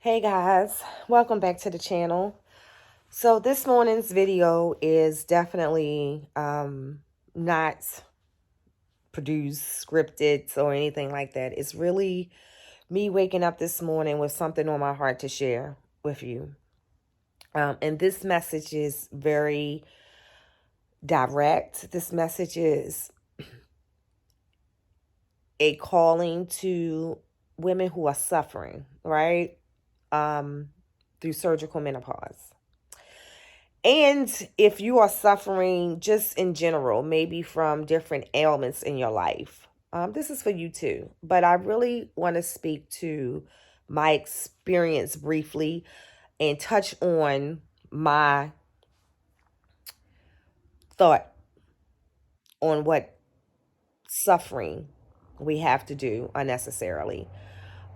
Hey guys, welcome back to the channel. So this morning's video is definitely not produced, scripted, or anything like that. It's really me waking up this morning with something on my heart to share with you. And this message is very direct. This message is a calling to women who are suffering, right? Through surgical menopause. And if you are suffering just in general, maybe from different ailments in your life, this is for you too. But I really want to speak to my experience briefly and touch on my thought on what suffering we have to do unnecessarily.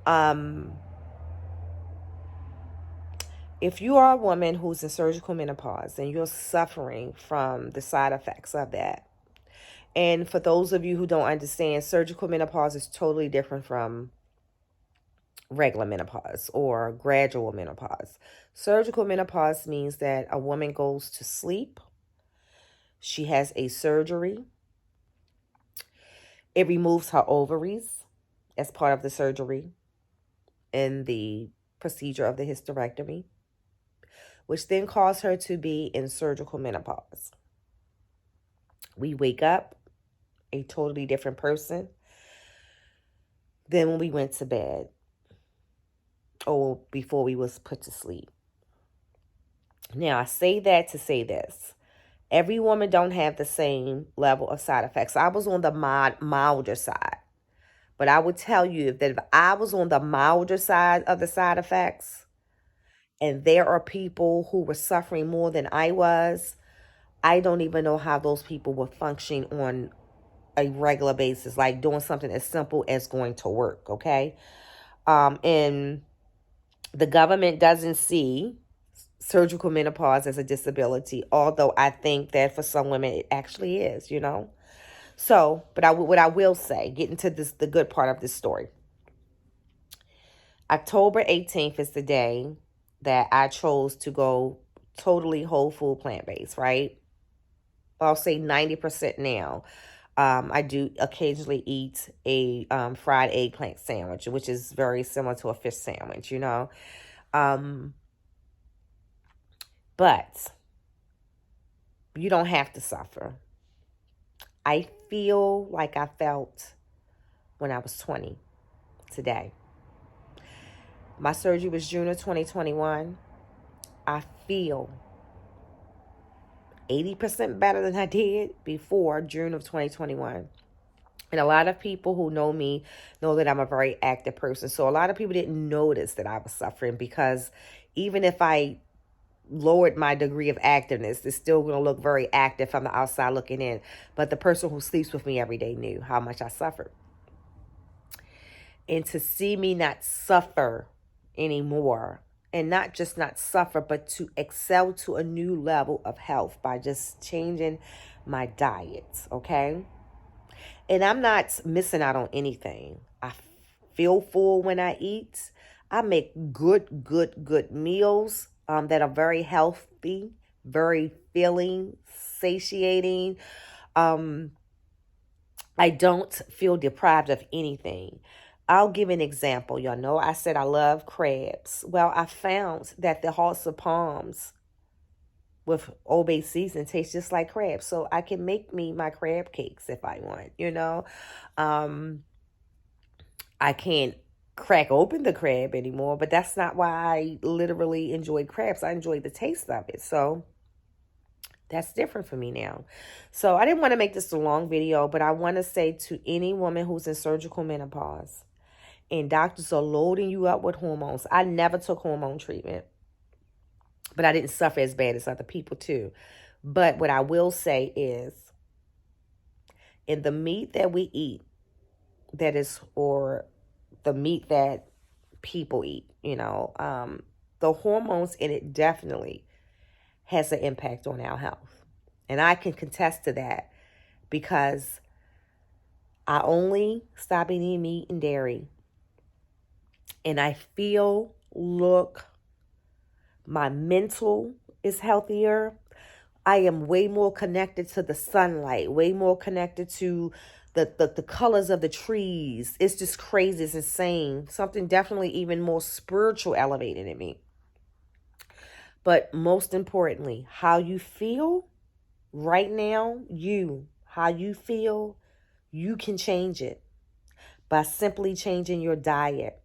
Um, if you are a woman who's in surgical menopause and you're suffering from the side effects of that, and for those of you who don't understand, surgical menopause is totally different from regular menopause or gradual menopause. Surgical menopause means that a woman goes to sleep. She has a surgery. It removes her ovaries as part of the surgery in the procedure of the hysterectomy, which then causes her to be in surgical menopause. We wake up a totally different person than when we went to bed or before we was put to sleep. Now, I say that to say this. Every woman don't have the same level of side effects. I was on the milder side. But I would tell you that if I was on the milder side of the side effects, and there are people who were suffering more than I was, I don't even know how those people were functioning on a regular basis, like doing something as simple as going to work, okay? And the government doesn't see surgical menopause as a disability, although I think that for some women it actually is, you know. So, but what I will say, getting to this, the good part of this story. October 18th is the day that I chose to go totally whole food plant-based, right? I'll say 90% now. I do occasionally eat a fried eggplant sandwich, which is very similar to a fish sandwich, you know. But you don't have to suffer. I feel like I felt when I was 20 today. My surgery was June of 2021. I feel 80% better than I did before June of 2021. And a lot of people who know me know that I'm a very active person. So a lot of people didn't notice that I was suffering because even if I lowered my degree of activeness, it's still going to look very active from the outside looking in. But the person who sleeps with me every day knew how much I suffered. And to see me not suffer anymore, and not just not suffer, but to excel to a new level of health by just changing my diet, okay? And I'm not missing out on anything. I feel full when I eat. I make good meals that are very healthy, very filling, satiating. I don't feel deprived of anything. I'll give an example. Y'all know I said I love crabs. Well, I found that the hearts of palms with Old Bay season tastes just like crabs. So I can make me my crab cakes if I want, you know. I can't crack open the crab anymore, but that's not why I literally enjoy crabs. I enjoy the taste of it. So that's different for me now. So I didn't want to make this a long video, but I want to say to any woman who's in surgical menopause and doctors are loading you up with hormones. I never took hormone treatment, but I didn't suffer as bad as other people too. But what I will say is, in the meat that we eat, that is, or the meat that people eat, you know, the hormones in it definitely has an impact on our health. And I can contest to that because I only stop eating meat and dairy. And I feel look. My mental is healthier. I am way more connected to the sunlight, way more connected to the colors of the trees. It's just crazy. It's insane. Something definitely even more spiritual elevated in me. But most importantly, how you feel right now, how you feel, you can change it by simply changing your diet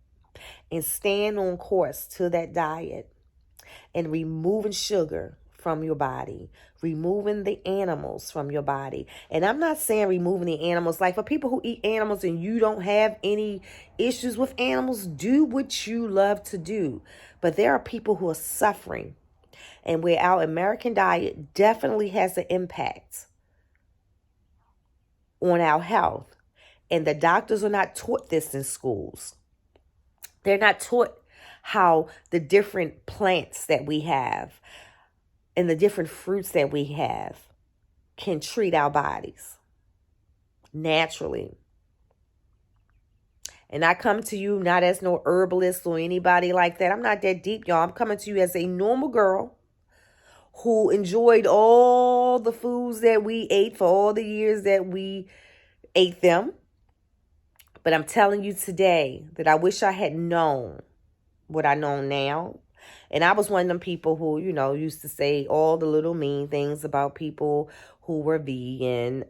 and staying on course to that diet and removing sugar from your body, removing the animals from your body. And I'm not saying removing the animals. Like for people who eat animals and you don't have any issues with animals, do what you love to do. But there are people who are suffering, and where our American diet definitely has an impact on our health. And the doctors are not taught this in schools. They're not taught how the different plants that we have and the different fruits that we have can treat our bodies naturally. And I come to you not as no herbalist or anybody like that. I'm not that deep, y'all. I'm coming to you as a normal girl who enjoyed all the foods that we ate for all the years that we ate them. But I'm telling you today that I wish I had known what I know now. And I was one of them people who, used to say all the little mean things about people who were vegan.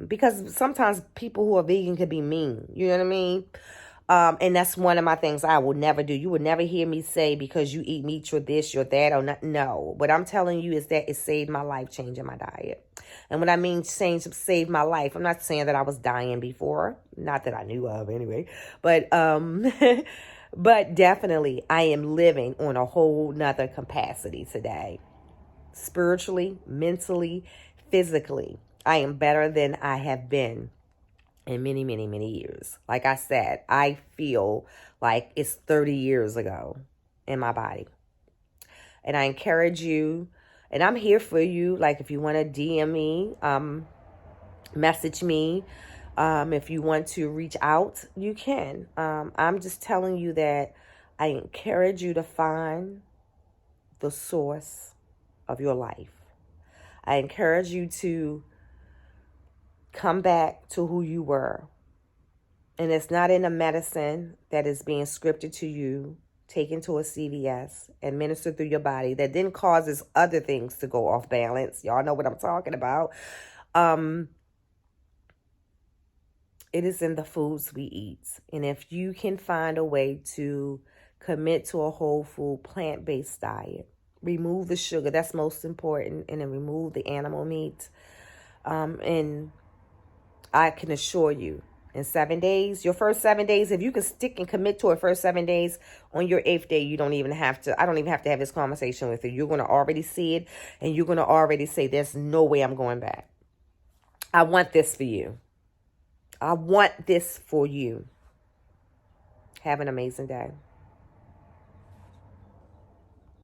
Because sometimes people who are vegan can be mean. You know what I mean? And that's one of my things I will never do. You will never hear me say because you eat meat, you're this, you're that, or not. No. What I'm telling you is that it saved my life changing my diet. And when I mean saved my life, I'm not saying that I was dying before. Not that I knew of anyway. But but definitely I am living on a whole nother capacity today. Spiritually, mentally, physically. I am better than I have been in many, many, many years. Like I said, I feel like it's 30 years ago in my body. And I encourage you, and I'm here for you. Like if you want to DM me, message me. If you want to reach out, you can. I'm just telling you that I encourage you to find the source of your life. I encourage you to come back to who you were. And it's not in a medicine that is being scripted to you, taken to a CVS, administered through your body, that then causes other things to go off balance. Y'all know what I'm talking about. It is in the foods we eat. And if you can find a way to commit to a whole food, plant-based diet, remove the sugar, that's most important, and then remove the animal meat. And I can assure you, in 7 days, your first 7 days, if you can stick and commit to it first 7 days, on your 8th day, I don't even have to have this conversation with you. You're going to already see it, and you're going to already say, there's no way I'm going back. I want this for you. I want this for you. Have an amazing day.